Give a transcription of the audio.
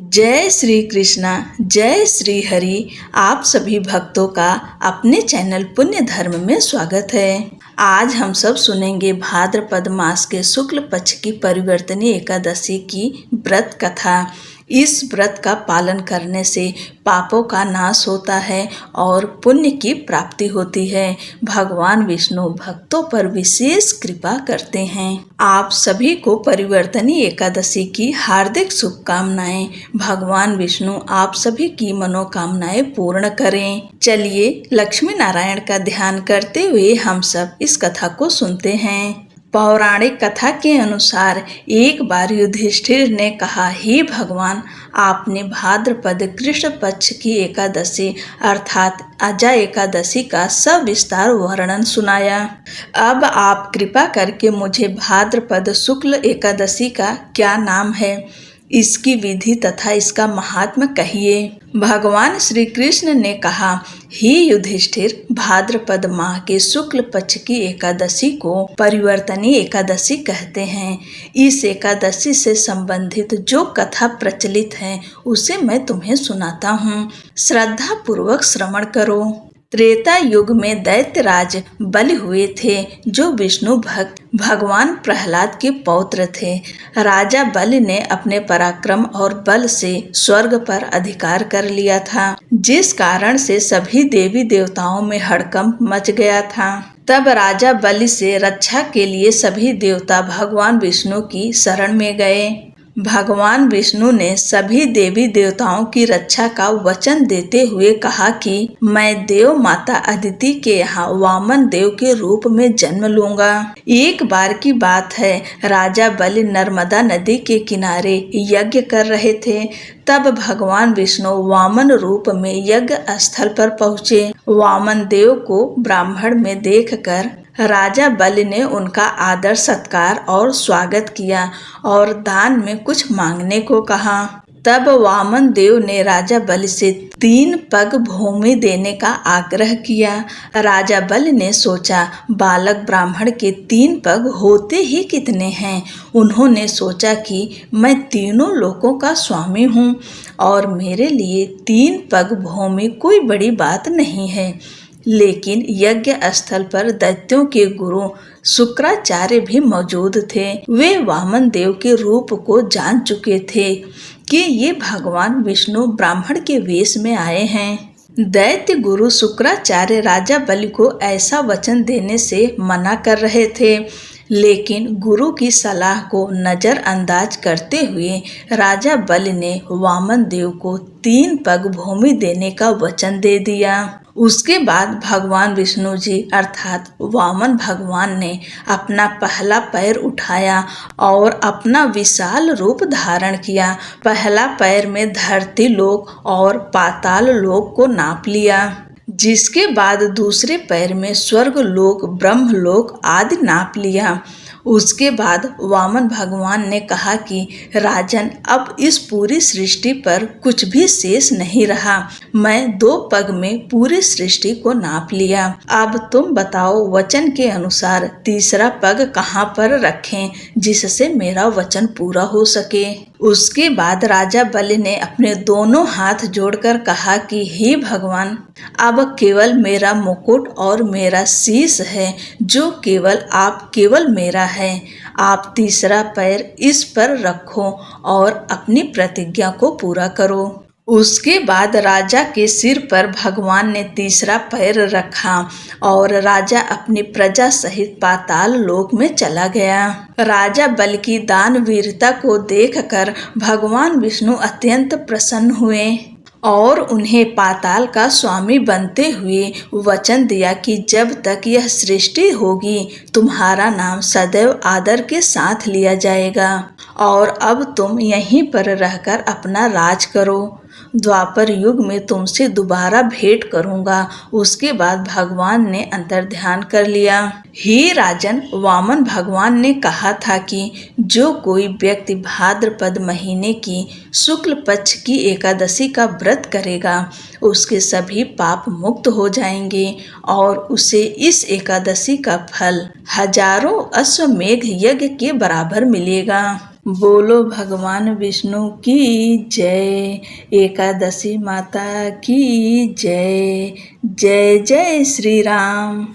जय श्री कृष्णा, जय श्री हरि। आप सभी भक्तों का अपने चैनल पुण्य धर्म में स्वागत है। आज हम सब सुनेंगे भाद्रपद मास के शुक्ल पक्ष की परिवर्तनीय एकादशी की व्रत कथा। इस व्रत का पालन करने से पापों का नाश होता है और पुण्य की प्राप्ति होती है। भगवान विष्णु भक्तों पर विशेष कृपा करते हैं। आप सभी को परिवर्तनीय एकादशी की हार्दिक शुभकामनाएं। भगवान विष्णु आप सभी की मनोकामनाएं पूर्ण करें। चलिए लक्ष्मी नारायण का ध्यान करते हुए हम सब इस कथा को सुनते हैं। पौराणिक कथा के अनुसार एक बार युधिष्ठिर ने कहा, हे भगवान, आपने भाद्रपद कृष्ण पक्ष की एकादशी अर्थात अजा एकादशी का सविस्तार वर्णन सुनाया। अब आप कृपा करके मुझे भाद्रपद शुक्ल एकादशी का क्या नाम है, इसकी विधि तथा इसका महात्म्य कहिए। भगवान श्री कृष्ण ने कहा, हे युधिष्ठिर, भाद्रपद माह के शुक्ल पक्ष की एकादशी को परिवर्तनीय एकादशी कहते हैं। इस एकादशी से संबंधित जो कथा प्रचलित है उसे मैं तुम्हें सुनाता हूँ। श्रद्धा पूर्वक श्रवण करो। त्रेता युग में दैत्यराज बलि हुए थे, जो विष्णु भक्त भगवान प्रहलाद के पौत्र थे। राजा बलि ने अपने पराक्रम और बल से स्वर्ग पर अधिकार कर लिया था, जिस कारण से सभी देवी देवताओं में हड़कंप मच गया था। तब राजा बलि से रक्षा के लिए सभी देवता भगवान विष्णु की शरण में गए। भगवान विष्णु ने सभी देवी देवताओं की रक्षा का वचन देते हुए कहा कि मैं देव माता अदिति के यहाँ वामन देव के रूप में जन्म लूंगा। एक बार की बात है, राजा बलि नर्मदा नदी के किनारे यज्ञ कर रहे थे। तब भगवान विष्णु वामन रूप में यज्ञ स्थल पर पहुँचे। वामन देव को ब्राह्मण में देखकर राजा बलि ने उनका आदर सत्कार और स्वागत किया और दान में कुछ मांगने को कहा। तब वामन देव ने राजा बलि से 3 पग भूमि देने का आग्रह किया। राजा बलि ने सोचा, बालक ब्राह्मण के 3 पग होते ही कितने हैं। उन्होंने सोचा कि मैं तीनों लोकों का स्वामी हूँ और मेरे लिए 3 पग भूमि कोई बड़ी बात नहीं है। लेकिन यज्ञ स्थल पर दैत्यों के गुरु शुक्राचार्य भी मौजूद थे। वे वामन देव के रूप को जान चुके थे कि ये भगवान विष्णु ब्राह्मण के वेश में आए हैं। दैत्य गुरु शुक्राचार्य राजा बलि को ऐसा वचन देने से मना कर रहे थे, लेकिन गुरु की सलाह को नजरअंदाज करते हुए राजा बलि ने वामन देव को 3 पग भूमि देने का वचन दे दिया। उसके बाद भगवान विष्णु जी अर्थात वामन भगवान ने अपना पहला पैर उठाया और अपना विशाल रूप धारण किया। पहला पैर में धरती लोक और पाताल लोक को नाप लिया, जिसके बाद दूसरे पैर में स्वर्ग लोक, ब्रह्म लोक आदि नाप लिया। उसके बाद वामन भगवान ने कहा कि राजन, अब इस पूरी सृष्टि पर कुछ भी शेष नहीं रहा। मैं 2 पग में पूरी सृष्टि को नाप लिया। अब तुम बताओ, वचन के अनुसार तीसरा पग कहाँ पर रखें, जिससे मेरा वचन पूरा हो सके। उसके बाद राजा बलि ने अपने दोनों हाथ जोड़कर कहा कि हे भगवान, अब केवल मेरा मुकुट और मेरा शीश है, जो केवल मेरा है। आप तीसरा पैर इस पर रखो और अपनी प्रतिज्ञा को पूरा करो। उसके बाद राजा के सिर पर भगवान ने तीसरा पैर रखा और राजा अपनी प्रजा सहित पाताल लोक में चला गया। राजा बलि की दानवीरता को देखकर भगवान विष्णु अत्यंत प्रसन्न हुए और उन्हें पाताल का स्वामी बनते हुए वचन दिया कि जब तक यह सृष्टि होगी, तुम्हारा नाम सदैव आदर के साथ लिया जाएगा और अब तुम यहीं पर रहकर अपना राज करो। द्वापर युग में तुमसे दोबारा भेंट करूंगा। उसके बाद भगवान ने अंतर्ध्यान कर लिया। हे राजन, वामन भगवान ने कहा था कि जो कोई व्यक्ति भाद्रपद महीने की शुक्ल पक्ष की एकादशी का व्रत करेगा, उसके सभी पाप मुक्त हो जाएंगे और उसे इस एकादशी का फल हजारों अश्वमेघ यज्ञ के बराबर मिलेगा। बोलो भगवान विष्णु की जय। एकादशी माता की जय। जय जय श्री राम।